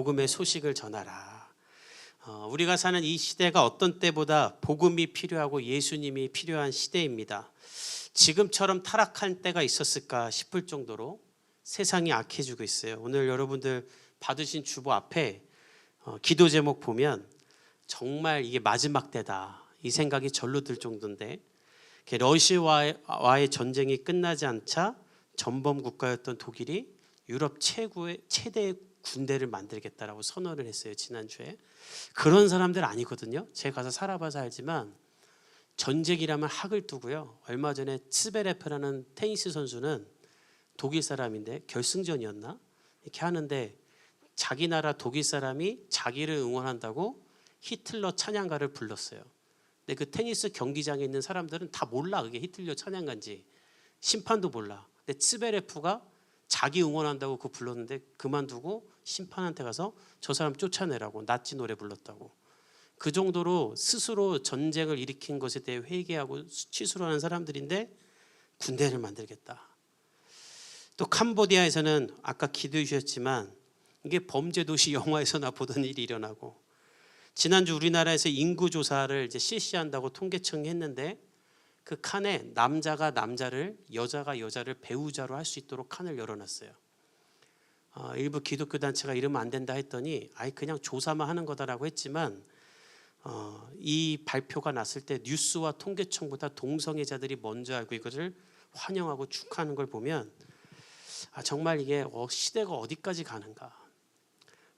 복음의 소식을 전하라. 우리가 사는 이 시대가 어떤 때보다 복음이 필요하고 예수님이 필요한 시대입니다. 지금처럼 타락한 때가 있었을까 싶을 정도로 세상이 악해지고 있어요. 오늘 여러분들 받으신 주보 앞에 기도 제목 보면 정말 이게 마지막 때다 이 생각이 절로 들 정도인데, 러시아와의 전쟁이 끝나지 않자 전범 국가였던 독일이 유럽 최대의 군대를 만들겠다라고 선언을 했어요. 지난주에. 그런 사람들 아니거든요. 제가 가서 살아봐서 알지만 전쟁이라면 학을 두고요. 얼마 전에 츠베레프라는 테니스 선수는 독일 사람인데 결승전이었나? 이렇게 하는데 자기 나라 독일 사람이 자기를 응원한다고 히틀러 찬양가를 불렀어요. 근데 그 테니스 경기장에 있는 사람들은 다 몰라 그게 히틀러 찬양가인지. 심판도 몰라. 근데 츠베레프가 자기 응원한다고 그거 불렀는데 그만두고 심판한테 가서 저 사람 쫓아내라고 나치 노래 불렀다고. 그 정도로 스스로 전쟁을 일으킨 것에 대해 회개하고 취소를 하는 사람들인데 군대를 만들겠다. 또 캄보디아에서는 아까 기도해 주셨지만 이게 범죄도시 영화에서나 보던 일이 일어나고, 지난주 우리나라에서 인구조사를 이제 실시한다고 통계청이 했는데 그 칸에 남자가 남자를 여자가 여자를 배우자로 할 수 있도록 칸을 열어놨어요. 일부 기독교 단체가 이러면 안 된다 했더니 아예 그냥 조사만 하는 거다라고 했지만 이 발표가 났을 때 뉴스와 통계청보다 동성애자들이 먼저 알고 이것을 환영하고 축하하는 걸 보면 정말 이게 시대가 어디까지 가는가.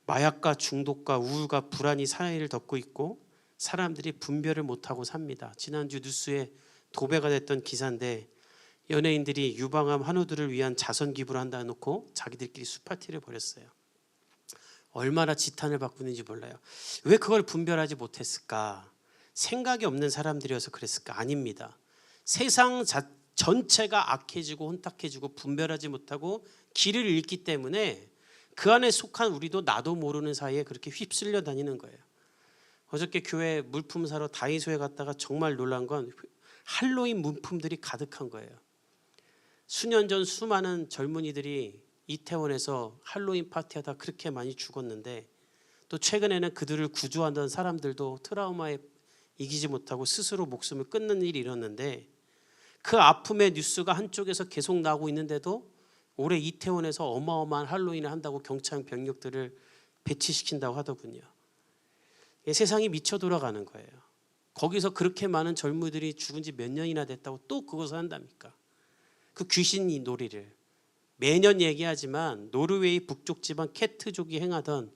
마약과 중독과 우울과 불안이 사회를 덮고 있고 사람들이 분별을 못하고 삽니다. 지난주 뉴스에 도배가 됐던 기사인데 연예인들이 유방암 환우들을 위한 자선 기부를 한다 놓고 자기들끼리 술파티를 벌였어요. 얼마나 지탄을 받고 있는지 몰라요. 왜 그걸 분별하지 못했을까? 생각이 없는 사람들이어서 그랬을까? 아닙니다. 세상 전체가 악해지고 혼탁해지고 분별하지 못하고 길을 잃기 때문에 그 안에 속한 우리도 나도 모르는 사이에 그렇게 휩쓸려 다니는 거예요. 어저께 교회 물품 사러 다이소에 갔다가 정말 놀란 건 할로윈 문품들이 가득한 거예요. 수년 전 수많은 젊은이들이 이태원에서 할로윈 파티하다 그렇게 많이 죽었는데, 또 최근에는 그들을 구조하던 사람들도 트라우마에 이기지 못하고 스스로 목숨을 끊는 일이 일어났는데, 그 아픔의 뉴스가 한쪽에서 계속 나오고 있는데도 올해 이태원에서 어마어마한 할로윈을 한다고 경찰 병력들을 배치시킨다고 하더군요. 세상이 미쳐 돌아가는 거예요. 거기서 그렇게 많은 젊은이들이 죽은 지 몇 년이나 됐다고 또 그것을 한답니까? 그 귀신 놀이를 매년 얘기하지만 노르웨이 북쪽 지방 케트족이 행하던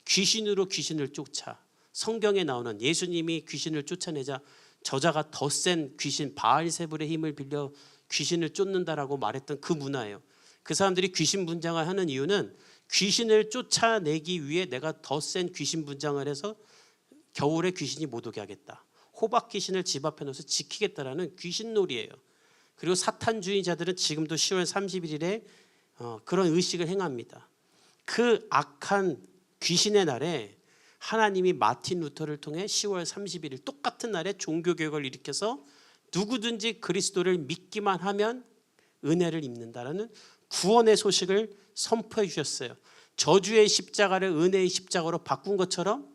귀신으로 귀신을 쫓아, 성경에 나오는 예수님이 귀신을 쫓아내자 저자가 더 센 귀신 바알세불의 힘을 빌려 귀신을 쫓는다라고 말했던 그 문화예요. 그 사람들이 귀신 분장을 하는 이유는 귀신을 쫓아내기 위해 내가 더 센 귀신 분장을 해서 겨울에 귀신이 못 오게 하겠다. 호박 귀신을 집 앞에 놓아서 지키겠다라는 귀신놀이예요. 그리고 사탄주의자들은 지금도 10월 31일에 그런 의식을 행합니다. 그 악한 귀신의 날에 하나님이 마틴 루터를 통해 10월 31일 똑같은 날에 종교개혁을 일으켜서 누구든지 그리스도를 믿기만 하면 은혜를 입는다라는 구원의 소식을 선포해 주셨어요. 저주의 십자가를 은혜의 십자가로 바꾼 것처럼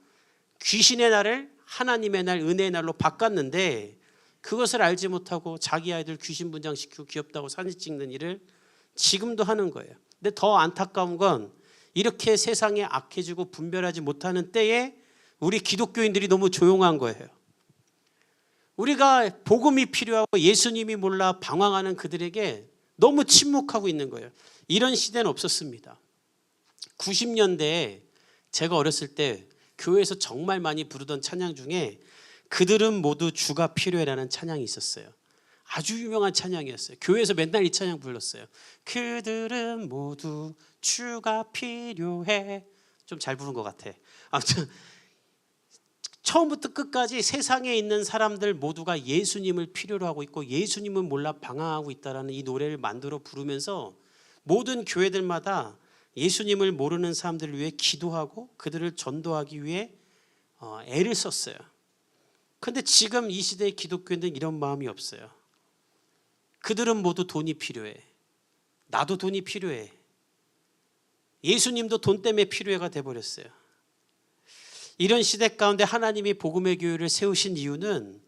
귀신의 날을 하나님의 날, 은혜의 날로 바꿨는데 그것을 알지 못하고 자기 아이들 귀신 분장시키고 귀엽다고 사진 찍는 일을 지금도 하는 거예요. 근데 더 안타까운 건 이렇게 세상에 악해지고 분별하지 못하는 때에 우리 기독교인들이 너무 조용한 거예요. 우리가 복음이 필요하고 예수님이 몰라 방황하는 그들에게 너무 침묵하고 있는 거예요. 이런 시대는 없었습니다. 90년대에 제가 어렸을 때 교회에서 정말 많이 부르던 찬양 중에 그들은 모두 주가 필요해라는 찬양이 있었어요. 아주 유명한 찬양이었어요. 교회에서 맨날 이 찬양 불렀어요. 그들은 모두 주가 필요해. 좀 잘 부른 것 같아. 아무튼 처음부터 끝까지 세상에 있는 사람들 모두가 예수님을 필요로 하고 있고 예수님은 몰라 방황하고 있다라는 이 노래를 만들어 부르면서 모든 교회들마다 예수님을 모르는 사람들을 위해 기도하고 그들을 전도하기 위해 애를 썼어요. 그런데 지금 이 시대의 기독교인들은 이런 마음이 없어요. 그들은 모두 돈이 필요해. 나도 돈이 필요해. 예수님도 돈 때문에 필요해가 돼버렸어요. 이런 시대 가운데 하나님이 복음의 교회를 세우신 이유는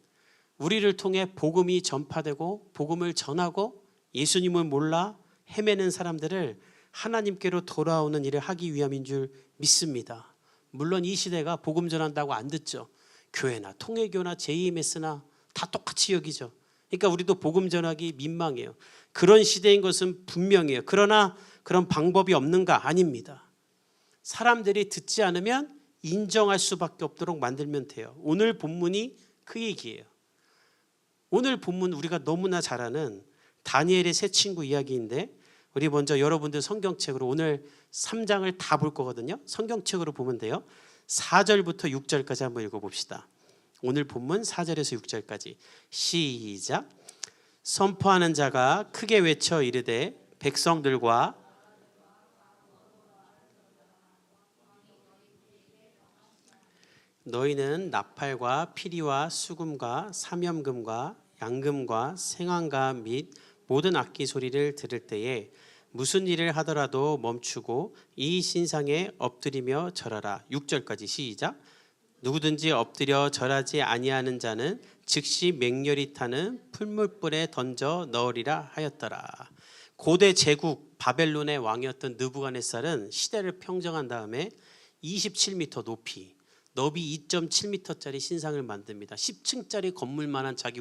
우리를 통해 복음이 전파되고 복음을 전하고 예수님을 몰라 헤매는 사람들을 하나님께로 돌아오는 일을 하기 위함인 줄 믿습니다. 물론 이 시대가 복음 전한다고 안 듣죠. 교회나 통회교나 JMS나 다 똑같이 여기죠. 그러니까 우리도 복음 전하기 민망해요. 그런 시대인 것은 분명해요. 그러나 그런 방법이 없는가? 아닙니다. 사람들이 듣지 않으면 인정할 수밖에 없도록 만들면 돼요. 오늘 본문이 그 얘기예요. 오늘 본문 우리가 너무나 잘 아는 다니엘의 세 친구 이야기인데, 우리 먼저 여러분들 성경책으로 오늘 3장을 다 볼 거거든요. 성경책으로 보면 돼요. 4절부터 6절까지 한번 읽어봅시다. 오늘 본문 4절에서 6절까지 시작. 선포하는 자가 크게 외쳐 이르되 백성들과 너희는 나팔과 피리와 수금과 사면금과 양금과 생황과 및 모든 악기 소리를 들을 때에 무슨 일을 하더라도 멈추고 이 신상에 엎드리며 절하라. 6절까지 시작. 누구든지 엎드려 절하지 아니하는 자는 즉시 맹렬히 타는 풀물불에 던져 넣으리라 하였더라. 고대 제국 바벨론의 왕이었던 느부갓네살은 시대를 평정한 다음에 27m 높이 너비 2.7m짜리 신상을 만듭니다. 10층짜리 건물만한 자기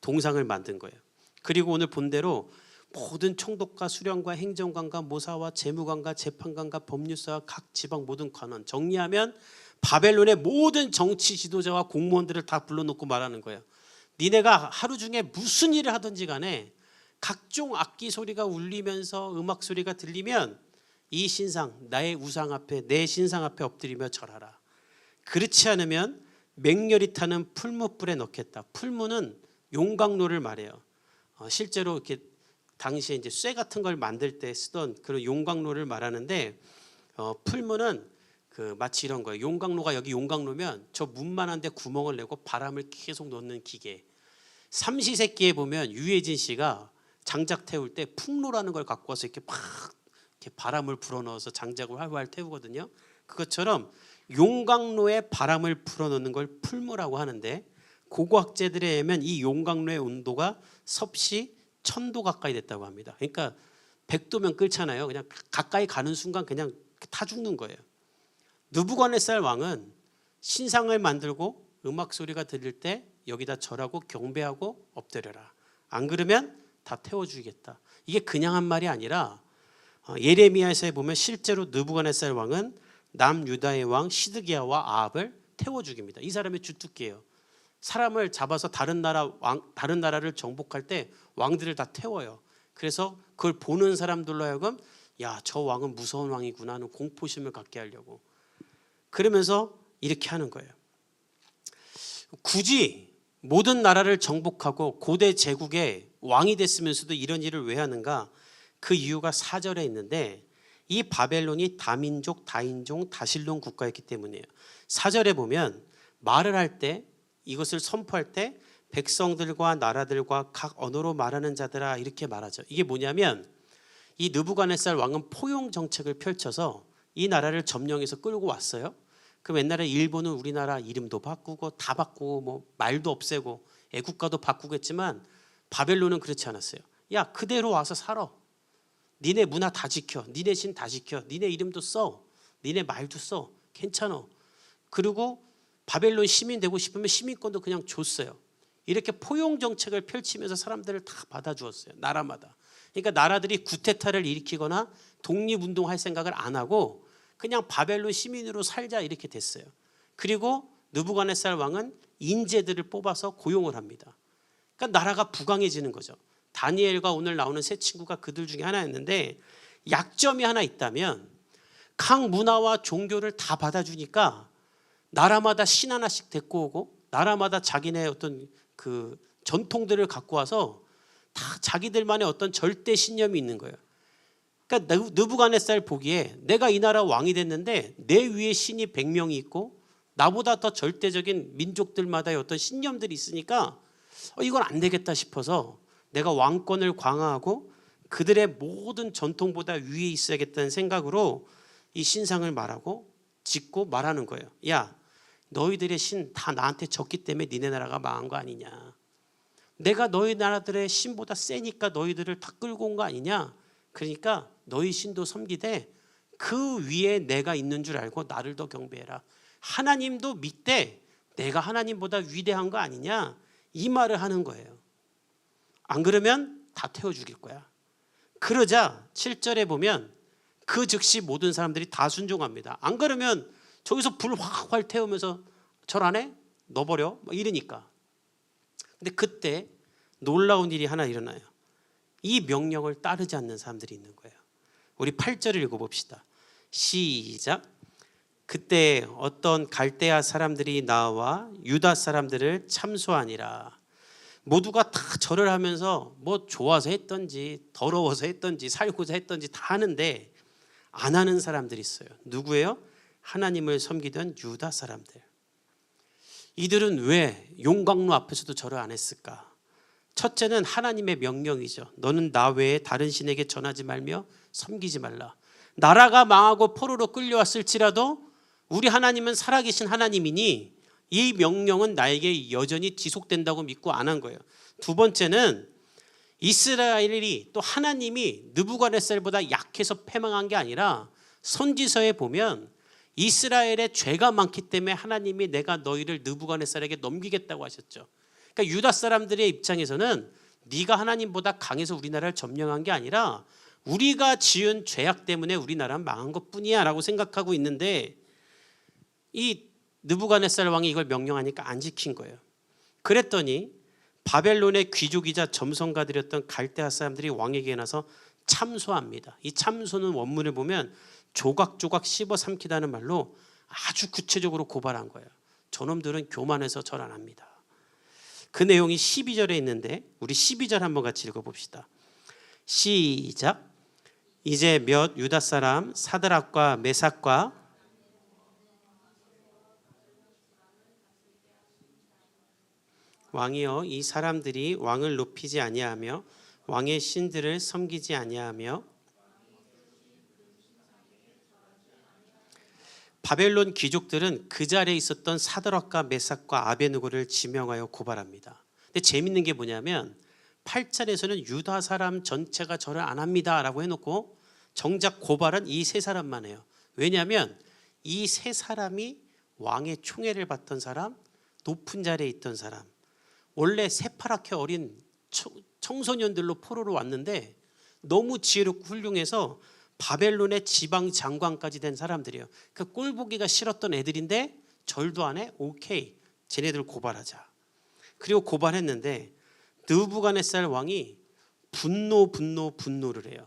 동상을 만든 거예요. 그리고 오늘 본대로 모든 총독과 수령과 행정관과 모사와 재무관과 재판관과 법률사와 각 지방 모든 관원, 정리하면 바벨론의 모든 정치 지도자와 공무원들을 다 불러놓고 말하는 거예요. 니네가 하루 중에 무슨 일을 하든지 간에 각종 악기 소리가 울리면서 음악 소리가 들리면 이 신상, 나의 우상 앞에, 내 신상 앞에 엎드리며 절하라. 그렇지 않으면 맹렬히 타는 풀무불에 넣겠다. 풀무는 용광로를 말해요. 실제로 이렇게 당시에 이제 쇠 같은 걸 만들 때 쓰던 그런 용광로를 말하는데, 풀무는 마치 이런 거예요. 용광로가 여기 용광로면 저 문만한데 구멍을 내고 바람을 계속 넣는 기계. 삼시세끼에 보면 유해진 씨가 장작 태울 때 풍로라는 걸 갖고 와서 이렇게 막 이렇게 바람을 불어넣어서 장작을 활활 태우거든요. 그것처럼 용광로에 바람을 불어넣는 걸 풀무라고 하는데, 고고학자들에 의하면 이 용광로의 온도가 섭씨 1000도 가까이 됐다고 합니다. 그러니까 100도면 끓잖아요. 그냥 가까이 가는 순간 그냥 타 죽는 거예요. 느부갓네살 왕은 신상을 만들고 음악 소리가 들릴 때 여기다 절하고 경배하고 엎드려라. 안 그러면 다 태워주겠다. 이게 그냥 한 말이 아니라 예레미야서에 보면 실제로 느부갓네살 왕은 남유다의 왕 시드기야와 아합을 태워 죽입니다. 이 사람이 주특기예요. 사람을 잡아서 다른 나라를 정복할 때 왕들을 다 태워요. 그래서 그걸 보는 사람들로 하여금 야, 저 왕은 무서운 왕이구나 하는 공포심을 갖게 하려고. 그러면서 이렇게 하는 거예요. 굳이 모든 나라를 정복하고 고대 제국의 왕이 됐으면서도 이런 일을 왜 하는가? 그 이유가 4절에 있는데, 이 바벨론이 다민족, 다인종, 다신론 국가였기 때문이에요. 4절에 보면 말을 할 때, 이것을 선포할 때 백성들과 나라들과 각 언어로 말하는 자들아 이렇게 말하죠. 이게 뭐냐면 이 느부갓네살 왕은 포용 정책을 펼쳐서 이 나라를 점령해서 끌고 왔어요. 그럼 옛날에 일본은 우리나라 이름도 바꾸고 다 바꾸고 뭐 말도 없애고 애국가도 바꾸고 했지만 바벨론은 그렇지 않았어요. 야, 그대로 와서 살아. 니네 문화 다 지켜. 니네 신 다 지켜. 니네 이름도 써. 니네 말도 써. 괜찮아. 그리고 바벨론 시민 되고 싶으면 시민권도 그냥 줬어요. 이렇게 포용 정책을 펼치면서 사람들을 다 받아주었어요. 나라마다. 그러니까 나라들이 구테타를 일으키거나 독립운동할 생각을 안 하고 그냥 바벨론 시민으로 살자 이렇게 됐어요. 그리고 느부갓네살 왕은 인재들을 뽑아서 고용을 합니다. 그러니까 나라가 부강해지는 거죠. 다니엘과 오늘 나오는 세 친구가 그들 중에 하나였는데, 약점이 하나 있다면 각 문화와 종교를 다 받아주니까 나라마다 신 하나씩 데리고 오고 나라마다 자기네 어떤 그 전통들을 갖고 와서 다 자기들만의 어떤 절대 신념이 있는 거예요. 그러니까 느부갓네살 보기에 내가 이 나라 왕이 됐는데 내 위에 신이 100명이 있고 나보다 더 절대적인 민족들마다의 어떤 신념들이 있으니까 이건 안 되겠다 싶어서 내가 왕권을 강화하고 그들의 모든 전통보다 위에 있어야겠다는 생각으로 이 신상을 말하고 짓고 말하는 거예요. 야, 너희들의 신 다 나한테 졌기 때문에 니네 나라가 망한 거 아니냐. 내가 너희 나라들의 신보다 세니까 너희들을 다 끌고 온 거 아니냐. 그러니까 너희 신도 섬기되 그 위에 내가 있는 줄 알고 나를 더 경배해라. 하나님도 믿되 내가 하나님보다 위대한 거 아니냐. 이 말을 하는 거예요. 안 그러면 다 태워 죽일 거야. 그러자 7절에 보면 그 즉시 모든 사람들이 다 순종합니다. 안 그러면 저기서 불 확 태우면서 절 안 해? 넣어버려? 이러니까. 근데 그때 놀라운 일이 하나 일어나요. 이 명령을 따르지 않는 사람들이 있는 거예요. 우리 8절을 읽어봅시다. 시작. 그때 어떤 갈대아 사람들이 나와 유다 사람들을 참소하니라. 모두가 다 절을 하면서 뭐 좋아서 했던지 더러워서 했던지 살고자 했던지 다 하는데 안 하는 사람들이 있어요. 누구예요? 하나님을 섬기던 유다 사람들. 이들은 왜 용광로 앞에서도 절을 안 했을까? 첫째는 하나님의 명령이죠. 너는 나 외에 다른 신에게 전하지 말며 섬기지 말라. 나라가 망하고 포로로 끌려왔을지라도 우리 하나님은 살아계신 하나님이니 이 명령은 나에게 여전히 지속된다고 믿고 안 한 거예요. 두 번째는 이스라엘이 또 하나님이 느부갓네살보다 약해서 패망한 게 아니라 선지서에 보면 이스라엘의 죄가 많기 때문에 하나님이 내가 너희를 느부갓네살에게 넘기겠다고 하셨죠. 그러니까 유다 사람들의 입장에서는 네가 하나님보다 강해서 우리나라를 점령한 게 아니라 우리가 지은 죄악 때문에 우리나라는 망한 것뿐이야 라고 생각하고 있는데 이 느부갓네살 왕이 이걸 명령하니까 안 지킨 거예요. 그랬더니 바벨론의 귀족이자 점성가들이었던 갈대아 사람들이 왕에게 나서 참소합니다. 이 참소는 원문을 보면 조각조각 씹어 삼키다는 말로 아주 구체적으로 고발한 거예요. 저놈들은 교만해서 절 안 합니다. 그 내용이 12절에 있는데 우리 12절 한번 같이 읽어봅시다. 시작. 이제 몇 유다 사람 사드락과 메삭과 왕이여 이 사람들이 왕을 높이지 아니하며 왕의 신들을 섬기지 아니하며 바벨론 귀족들은 그 자리에 있었던 사드락과 메삭과 아베느고를 지명하여 고발합니다. 근데 재밌는 게 뭐냐면 8절에서는 유다 사람 전체가 절을 안 합니다 라고 해놓고 정작 고발은 이 세 사람만 해요. 왜냐하면 이 세 사람이 왕의 총애를 받던 사람, 높은 자리에 있던 사람, 원래 새파랗게 어린 청소년들로 포로로 왔는데 너무 지혜롭고 훌륭해서 바벨론의 지방 장관까지 된 사람들이에요. 그 꼴보기가 싫었던 애들인데 절도 안 해? 오케이, 쟤네들 고발하자. 그리고 고발했는데 느부갓네살 왕이 분노를 해요.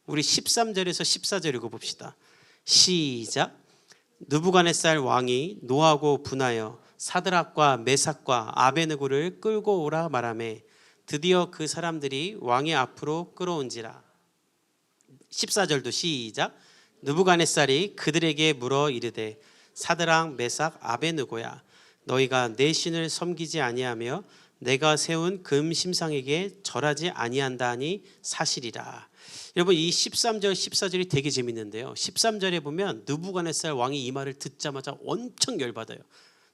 우리 13절에서 14절 읽어봅시다. 시작. 느부갓네살 왕이 노하고 분하여 사드락과 메삭과 아베느고를 끌고 오라 말하매 드디어 그 사람들이 왕의 앞으로 끌어온지라. 14절도 시작. 느부갓네살이 그들에게 물어 이르되 사드락 메삭 아베느고야 너희가 내 신을 섬기지 아니하며 내가 세운 금 심상에게 절하지 아니한다 하니 사실이라. 여러분 이 13절 14절이 되게 재밌는데요. 13절에 보면 느부갓네살 왕이 이 말을 듣자마자 엄청 열받아요.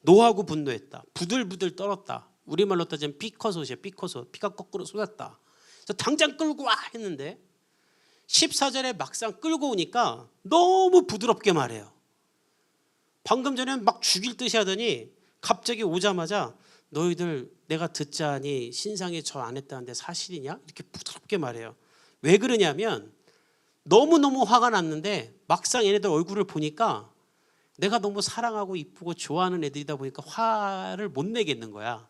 노하고 분노했다. 부들부들 떨었다. 우리말로 따지면 피커솥이에요. 피커솥. 피가 거꾸로 쏟았다. 그래서 당장 끌고 와 했는데 14절에 막상 끌고 오니까 너무 부드럽게 말해요. 방금 전에는 막 죽일 듯이 하더니 갑자기 오자마자 너희들 내가 듣자니 신상에 절 안 했다는데 사실이냐? 이렇게 부드럽게 말해요. 왜 그러냐면 너무너무 화가 났는데 막상 얘네들 얼굴을 보니까 내가 너무 사랑하고 이쁘고 좋아하는 애들이다 보니까 화를 못 내겠는 거야.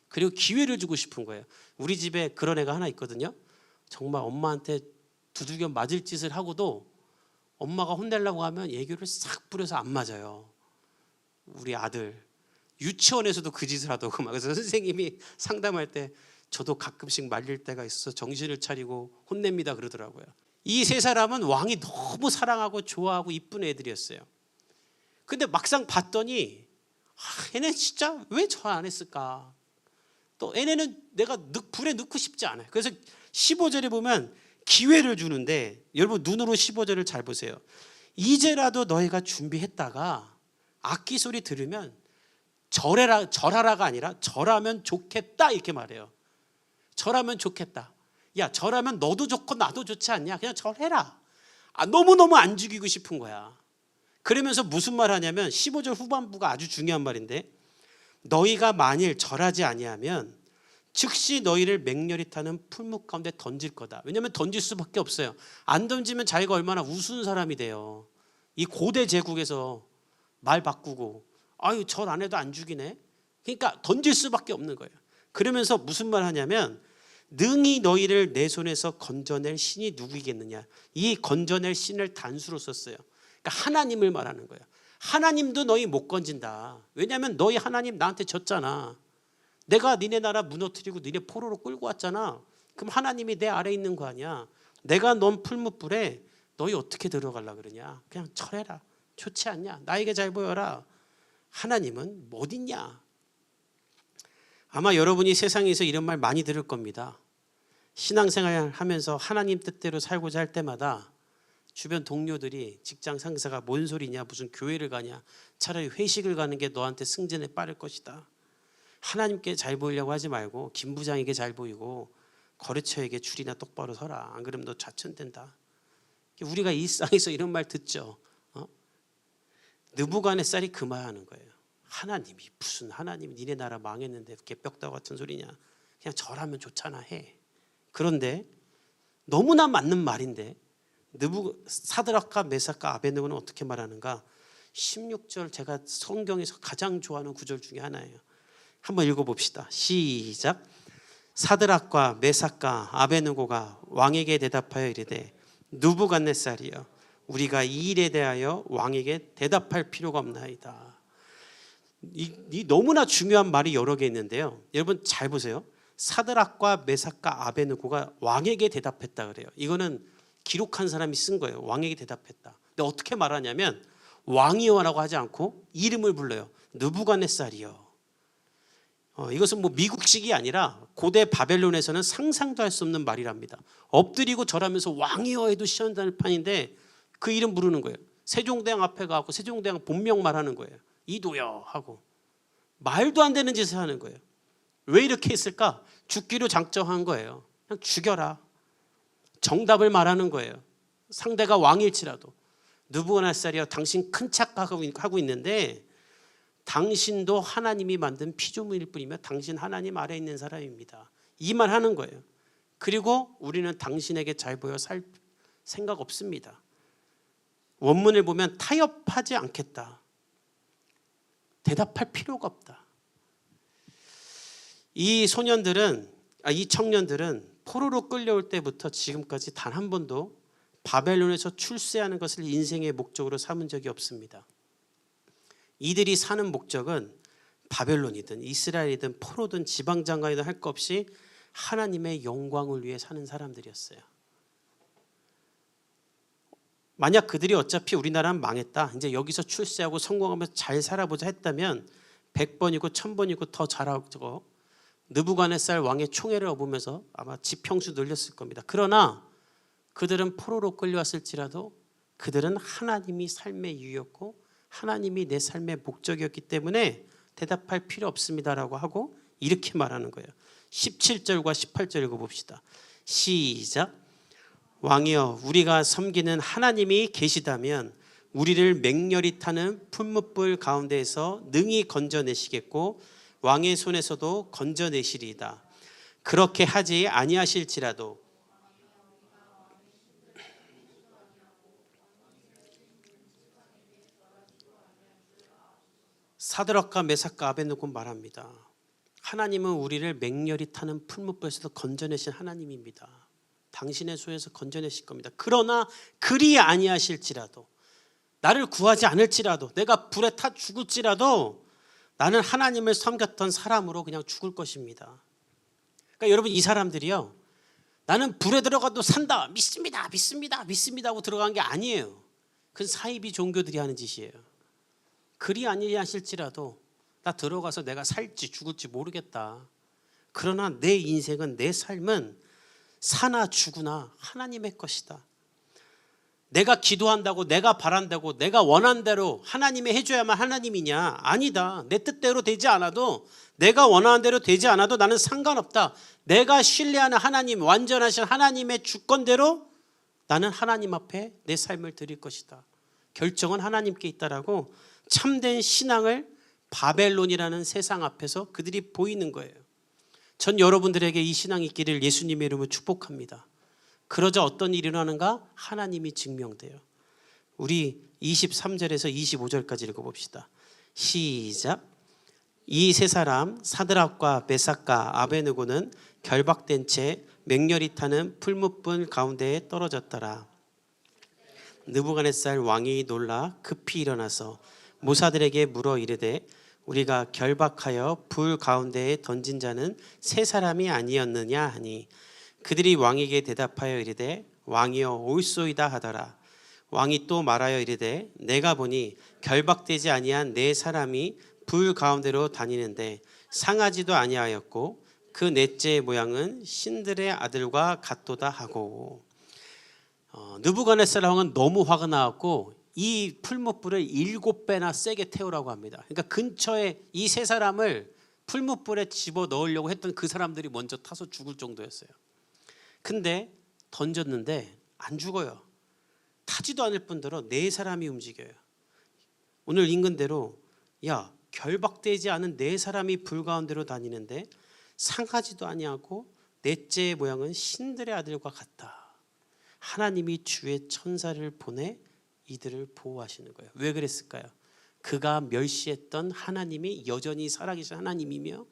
그리고 기회를 주고 싶은 거예요. 우리 집에 그런 애가 하나 있거든요. 정말 엄마한테 두들겨 맞을 짓을 하고도 엄마가 혼내려고 하면 애교를 싹 부려서 안 맞아요. 우리 아들 유치원에서도 그 짓을 하더고 막. 그래서 선생님이 상담할 때 저도 가끔씩 말릴 때가 있어서 정신을 차리고 혼냅니다 그러더라고요. 이 세 사람은 왕이 너무 사랑하고 좋아하고 이쁜 애들이었어요. 근데 막상 봤더니 얘네 진짜 왜 절 안 했을까? 또 얘네는 내가 불에 넣고 싶지 않아요. 그래서 15절에 보면 기회를 주는데 여러분 눈으로 15절을 잘 보세요. 이제라도 너희가 준비했다가 악기 소리 들으면 절하라가 아니라 절하면 좋겠다 이렇게 말해요. 절하면 좋겠다. 야, 절하면 너도 좋고 나도 좋지 않냐? 그냥 절해라. 너무너무 안 죽이고 싶은 거야. 그러면서 무슨 말 하냐면 15절 후반부가 아주 중요한 말인데, 너희가 만일 절하지 아니하면 즉시 너희를 맹렬히 타는 풀무 가운데 던질 거다. 왜냐하면 던질 수밖에 없어요. 안 던지면 자기가 얼마나 우스운 사람이 돼요. 이 고대 제국에서 말 바꾸고 아유 절 안 해도 안 죽이네. 그러니까 던질 수밖에 없는 거예요. 그러면서 무슨 말 하냐면 능히 너희를 내 손에서 건져낼 신이 누구이겠느냐. 이 건져낼 신을 단수로 썼어요. 그러니까 하나님을 말하는 거예요. 하나님도 너희 못 건진다. 왜냐하면 너희 하나님 나한테 졌잖아. 내가 니네 나라 무너뜨리고 니네 포로로 끌고 왔잖아. 그럼 하나님이 내 아래에 있는 거 아니야. 내가 넌 풀무불에 너희 어떻게 들어가려고 그러냐. 그냥 철해라. 좋지 않냐. 나에게 잘 보여라. 하나님은 못 있냐. 아마 여러분이 세상에서 이런 말 많이 들을 겁니다. 신앙생활 하면서 하나님 뜻대로 살고자 할 때마다 주변 동료들이, 직장 상사가 뭔 소리냐, 무슨 교회를 가냐, 차라리 회식을 가는 게 너한테 승진에 빠를 것이다. 하나님께 잘 보이려고 하지 말고 김 부장에게 잘 보이고 거래처에게 줄이나 똑바로 서라. 안 그러면 너 좌천된다. 우리가 일상에서 이런 말 듣죠. 느부갓네살이 그 말 하는 거예요. 하나님이 무슨 하나님이 니네 나라 망했는데 개벽다구 같은 소리냐. 그냥 절하면 좋잖아 해. 그런데 너무나 맞는 말인데 사드락과 메삭과 아베느고는 어떻게 말하는가. 16절 제가 성경에서 가장 좋아하는 구절 중에 하나예요. 한번 읽어봅시다. 시작. 사드락과 메삭과 아베느고가 왕에게 대답하여 이르되 느부갓네살이여 우리가 이 일에 대하여 왕에게 대답할 필요가 없나이다. 이 너무나 중요한 말이 여러 개 있는데요. 여러분 잘 보세요. 사드락과 메삭과 아베느고가 왕에게 대답했다 그래요. 이거는 기록한 사람이 쓴 거예요. 왕에게 대답했다. 근데 어떻게 말하냐면 왕이여라고 하지 않고 이름을 불러요. 느부갓네살이여. 이것은 뭐 미국식이 아니라 고대 바벨론에서는 상상도 할 수 없는 말이랍니다. 엎드리고 절하면서 왕이여 해도 시원할 판인데 그 이름 부르는 거예요. 세종대왕 앞에 가고 세종대왕 본명 말하는 거예요. 이도여 하고 말도 안 되는 짓을 하는 거예요. 왜 이렇게 했을까? 죽기로 작정한 거예요. 그냥 죽여라. 정답을 말하는 거예요. 상대가 왕일지라도. 느부갓네살이여 당신 큰 착각하고 있는데 당신도 하나님이 만든 피조물일 뿐이며 당신 하나님 아래에 있는 사람입니다. 이 말 하는 거예요. 그리고 우리는 당신에게 잘 보여 살 생각 없습니다. 원문을 보면 타협하지 않겠다. 대답할 필요가 없다. 이 청년들은 포로로 끌려올 때부터 지금까지 단 한 번도 바벨론에서 출세하는 것을 인생의 목적으로 삼은 적이 없습니다. 이들이 사는 목적은 바벨론이든 이스라엘이든 포로든 지방장관이든 할 것 없이 하나님의 영광을 위해 사는 사람들이었어요. 만약 그들이 어차피 우리나라는 망했다, 이제 여기서 출세하고 성공하면서 잘 살아보자 했다면 100번이고 1000번이고 더 잘하고 느부갓네살 왕의 총애를 얻으면서 아마 지평수 늘렸을 겁니다. 그러나 그들은 포로로 끌려왔을지라도 그들은 하나님이 삶의 이유였고 하나님이 내 삶의 목적이었기 때문에 대답할 필요 없습니다라고 하고 이렇게 말하는 거예요. 17절과 18절 읽어봅시다. 시작. 왕이여 우리가 섬기는 하나님이 계시다면 우리를 맹렬히 타는 풀무불 가운데에서 능히 건져내시겠고 왕의 손에서도 건져내시리이다. 그렇게 하지 아니하실지라도 사드락과 메삭과 아베느고 말합니다. 하나님은 우리를 맹렬히 타는 풀무불에서 건져내신 하나님입니다. 당신의 손에서 건져내실 겁니다. 그러나 그리 아니하실지라도 나를 구하지 않을지라도 내가 불에 타 죽을지라도 나는 하나님을 섬겼던 사람으로 그냥 죽을 것입니다. 그러니까 여러분 이 사람들이요. 나는 불에 들어가도 산다. 믿습니다. 믿습니다. 믿습니다 하고 들어간 게 아니에요. 그건 사이비 종교들이 하는 짓이에요. 그리 아니하실지라도 나 들어가서 내가 살지 죽을지 모르겠다. 그러나 내 인생은 내 삶은 사나 죽으나 하나님의 것이다. 내가 기도한다고, 내가 바란다고, 내가 원한 대로 하나님이 해줘야만 하나님이냐? 아니다. 내 뜻대로 되지 않아도, 내가 원하는 대로 되지 않아도 나는 상관없다. 내가 신뢰하는 하나님, 완전하신 하나님의 주권대로 나는 하나님 앞에 내 삶을 드릴 것이다. 결정은 하나님께 있다라고 참된 신앙을 바벨론이라는 세상 앞에서 그들이 보이는 거예요. 전 여러분들에게 이 신앙이 있기를 예수님의 이름으로 축복합니다. 그러자 어떤 일이 일어나는가? 하나님이 증명돼요. 우리 23절에서 25절까지 읽어봅시다. 시작. 이 세 사람 사드락과 메삭과 아베느고는 결박된 채 맹렬히 타는 풀무불 가운데에 떨어졌더라. 느부갓네살 왕이 놀라 급히 일어나서 모사들에게 물어 이르되 우리가 결박하여 불 가운데에 던진 자는 세 사람이 아니었느냐 하니 그들이 왕에게 대답하여 이르되 왕이여 옳소이다 하더라. 왕이 또 말하여 이르되 내가 보니 결박되지 아니한 네 사람이 불 가운데로 다니는데 상하지도 아니하였고 그 넷째의 모양은 신들의 아들과 같도다 하고. 느부갓네살 왕은 너무 화가 나왔고 이 풀무불을 7배나 세게 태우라고 합니다. 그러니까 근처에 이 세 사람을 풀무불에 집어넣으려고 했던 그 사람들이 먼저 타서 죽을 정도였어요. 근데 던졌는데 안 죽어요. 타지도 않을 뿐더러 네 사람이 움직여요. 오늘 인근대로 야 결박되지 않은 네 사람이 불 가운데로 다니는데 상하지도 아니하고 넷째의 모양은 신들의 아들과 같다. 하나님이 주의 천사를 보내 이들을 보호하시는 거예요. 왜 그랬을까요? 그가 멸시했던 하나님이 여전히 살아계신 하나님이며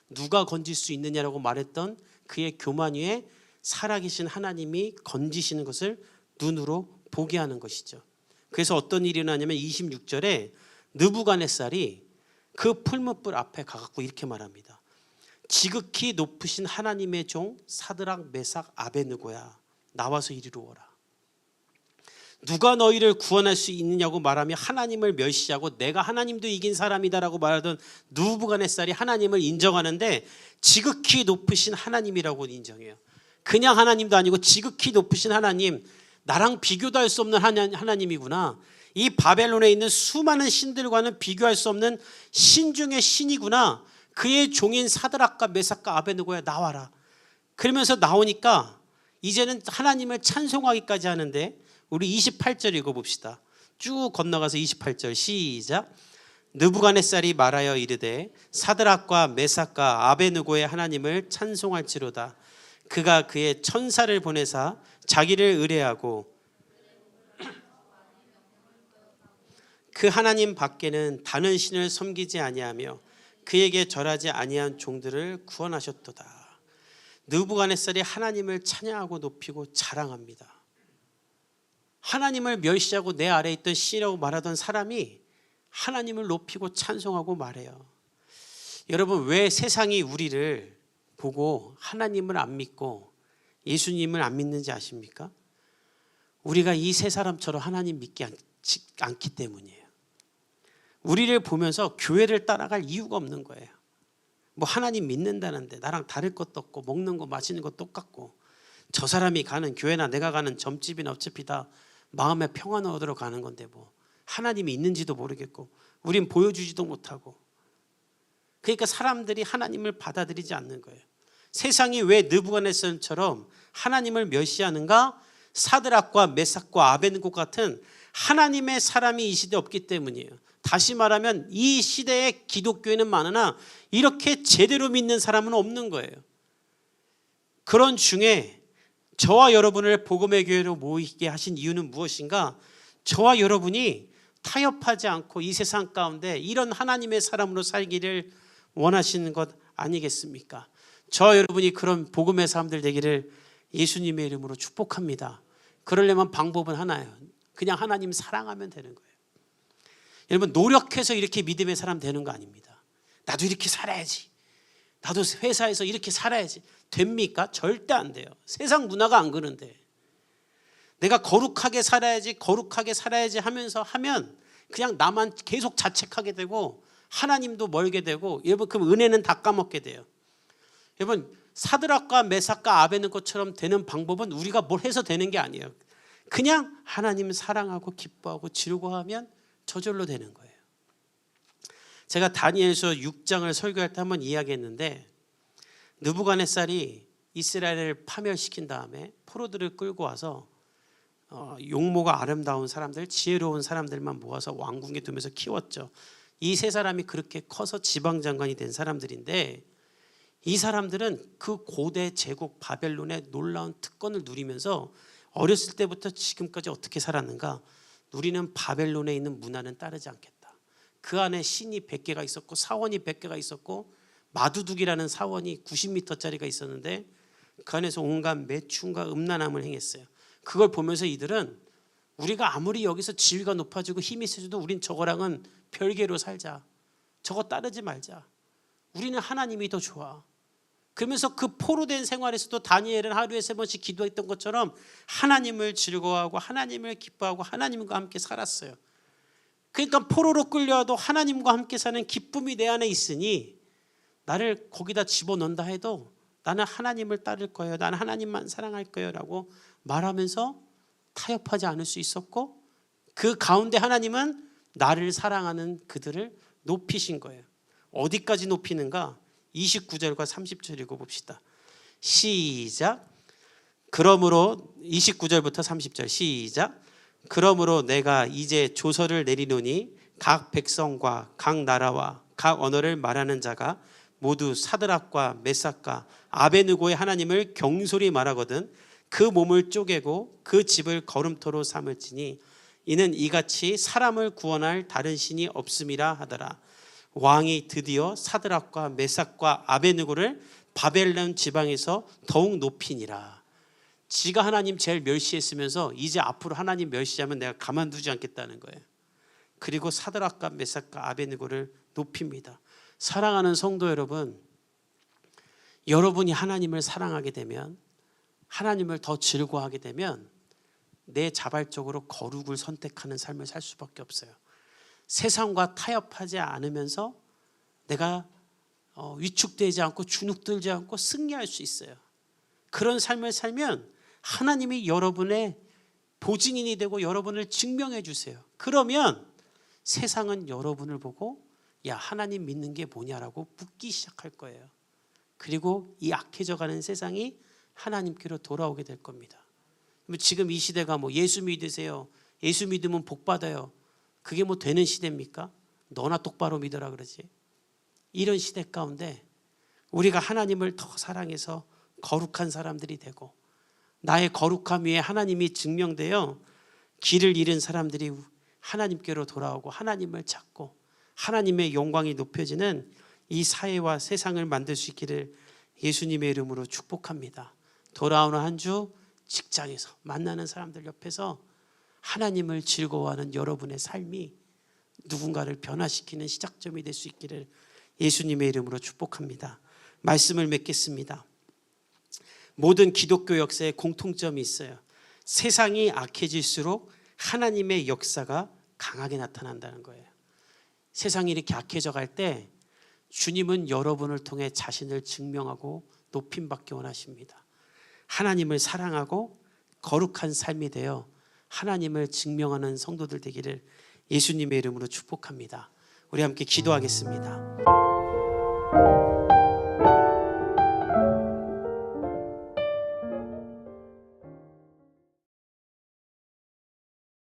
누가 건질 수 있느냐라고 말했던 그의 교만 위에 살아계신 하나님이 건지시는 것을 눈으로 보게 하는 것이죠. 그래서 어떤 일이 일어나냐면 26절에 느부갓네살이 그 풀무불 앞에 가갖고 이렇게 말합니다. 지극히 높으신 하나님의 종 사드락 메삭 아베느고야 나와서 이리로 오라. 누가 너희를 구원할 수 있느냐고 말하며 하나님을 멸시하고 내가 하나님도 이긴 사람이다라고 말하던 느부갓네살이 하나님을 인정하는데 지극히 높으신 하나님이라고 인정해요. 그냥 하나님도 아니고 지극히 높으신 하나님, 나랑 비교도 할 수 없는 하나님이구나. 이 바벨론에 있는 수많은 신들과는 비교할 수 없는 신 중의 신이구나. 그의 종인 사드락과 메삭과 아베느고야 나와라. 그러면서 나오니까 이제는 하나님을 찬송하기까지 하는데 우리 28절 읽어봅시다. 쭉 건너가서 28절 시작. 느부갓네살이 말하여 이르되 사드락과 메삭과 아베느고의 하나님을 찬송할지로다. 그가 그의 천사를 보내사 자기를 의뢰하고 그 하나님 밖에는 다른 신을 섬기지 아니하며 그에게 절하지 아니한 종들을 구원하셨도다. 느부갓네살이 하나님을 찬양하고 높이고 자랑합니다. 하나님을 멸시하고 내 아래에 있던 신이라고 말하던 사람이 하나님을 높이고 찬송하고 말해요. 여러분 왜 세상이 우리를 보고 하나님을 안 믿고 예수님을 안 믿는지 아십니까? 우리가 이 세 사람처럼 하나님 믿지 않기 때문이에요. 우리를 보면서 교회를 따라갈 이유가 없는 거예요. 뭐 하나님 믿는다는데 나랑 다를 것도 없고 먹는 거 마시는 거 똑같고 저 사람이 가는 교회나 내가 가는 점집이나 어차피 다 마음의 평안을 얻으러 가는 건데 뭐 하나님이 있는지도 모르겠고 우린 보여주지도 못하고 그러니까 사람들이 하나님을 받아들이지 않는 거예요. 세상이 왜 느부갓네살처럼 하나님을 멸시하는가? 사드락과 메삭과 아베느고 같은 하나님의 사람이 이 시대에 없기 때문이에요. 다시 말하면 이 시대에 기독교인은 많으나 이렇게 제대로 믿는 사람은 없는 거예요. 그런 중에 저와 여러분을 복음의 교회로 모이게 하신 이유는 무엇인가? 저와 여러분이 타협하지 않고 이 세상 가운데 이런 하나님의 사람으로 살기를 원하시는 것 아니겠습니까? 저와 여러분이 그런 복음의 사람들 되기를 예수님의 이름으로 축복합니다. 그러려면 방법은 하나예요. 그냥 하나님 사랑하면 되는 거예요. 여러분 노력해서 이렇게 믿음의 사람 되는 거 아닙니다. 나도 이렇게 살아야지. 나도 회사에서 이렇게 살아야지. 됩니까? 절대 안 돼요. 세상 문화가 안 그런데. 내가 거룩하게 살아야지 하면서 하면 그냥 나만 계속 자책하게 되고 하나님도 멀게 되고 여러분 그럼 은혜는 다 까먹게 돼요. 여러분 사드락과 메삭과 아베느고처럼 되는 방법은 우리가 뭘 해서 되는 게 아니에요. 그냥 하나님 사랑하고 기뻐하고 즐거워하면 저절로 되는 거예요. 제가 다니엘서 6장을 설교할 때 한번 이야기했는데, 느부갓네살이 이스라엘을 파멸시킨 다음에 포로들을 끌고 와서 용모가 아름다운 사람들, 지혜로운 사람들만 모아서 왕궁에 두면서 키웠죠. 이 세 사람이 그렇게 커서 지방장관이 된 사람들인데, 이 사람들은 그 고대 제국 바벨론의 놀라운 특권을 누리면서 어렸을 때부터 지금까지 어떻게 살았는가? 우리는 바벨론에 있는 문화는 따르지 않겠다. 그 안에 신이 100개가 있었고 사원이 100개가 있었고 마두둑이라는 사원이 90m짜리가 있었는데 그 안에서 온갖 매춘과 음란함을 행했어요. 그걸 보면서 이들은 우리가 아무리 여기서 지위가 높아지고 힘이 세져도 우린 저거랑은 별개로 살자. 저거 따르지 말자. 우리는 하나님이 더 좋아. 그러면서 그 포로된 생활에서도 다니엘은 하루에 3번씩 기도했던 것처럼 하나님을 즐거워하고 하나님을 기뻐하고 하나님과 함께 살았어요. 그러니까 포로로 끌려와도 하나님과 함께 사는 기쁨이 내 안에 있으니 나를 거기다 집어넣는다 해도 나는 하나님을 따를 거예요. 나는 하나님만 사랑할 거예요 라고 말하면서 타협하지 않을 수 있었고, 그 가운데 하나님은 나를 사랑하는 그들을 높이신 거예요. 어디까지 높이는가? 29절과 30절 읽어봅시다. 시작. 그러므로 29절부터 30절 시작. 그러므로 내가 이제 조서를 내리노니 각 백성과 각 나라와 각 언어를 말하는 자가 모두 사드락과 메삭과 아베느고의 하나님을 경솔히 말하거든 그 몸을 쪼개고 그 집을 거름토로 삼을지니 이는 이같이 사람을 구원할 다른 신이 없음이라 하더라. 왕이 드디어 사드락과 메삭과 아베느고를 바벨론 지방에서 더욱 높이니라. 지가 하나님 제일 멸시했으면서 이제 앞으로 하나님 멸시하면 내가 가만두지 않겠다는 거예요. 그리고 사드락과 메삭과 아베느고를 높입니다. 사랑하는 성도 여러분, 여러분이 하나님을 사랑하게 되면, 하나님을 더 즐거워하게 되면 내 자발적으로 거룩을 선택하는 삶을 살 수밖에 없어요. 세상과 타협하지 않으면서 내가 위축되지 않고 주눅들지 않고 승리할 수 있어요. 그런 삶을 살면 하나님이 여러분의 보증인이 되고 여러분을 증명해 주세요. 그러면 세상은 여러분을 보고 야, 하나님 믿는 게 뭐냐라고 묻기 시작할 거예요. 그리고 이 악해져가는 세상이 하나님께로 돌아오게 될 겁니다. 지금 이 시대가 뭐 예수 믿으세요, 예수 믿으면 복 받아요, 그게 뭐 되는 시대입니까? 너나 똑바로 믿어라 그러지. 이런 시대 가운데 우리가 하나님을 더 사랑해서 거룩한 사람들이 되고 나의 거룩함 위에 하나님이 증명되어 길을 잃은 사람들이 하나님께로 돌아오고 하나님을 찾고 하나님의 영광이 높여지는 이 사회와 세상을 만들 수 있기를 예수님의 이름으로 축복합니다. 돌아오는 한 주 직장에서 만나는 사람들 옆에서 하나님을 즐거워하는 여러분의 삶이 누군가를 변화시키는 시작점이 될 수 있기를 예수님의 이름으로 축복합니다. 말씀을 맺겠습니다. 모든 기독교 역사에 공통점이 있어요. 세상이 악해질수록 하나님의 역사가 강하게 나타난다는 거예요. 세상이 이렇게 악해져 갈 때 주님은 여러분을 통해 자신을 증명하고 높임받기 원하십니다. 하나님을 사랑하고 거룩한 삶이 되어 하나님을 증명하는 성도들 되기를 예수님의 이름으로 축복합니다. 우리 함께 기도하겠습니다.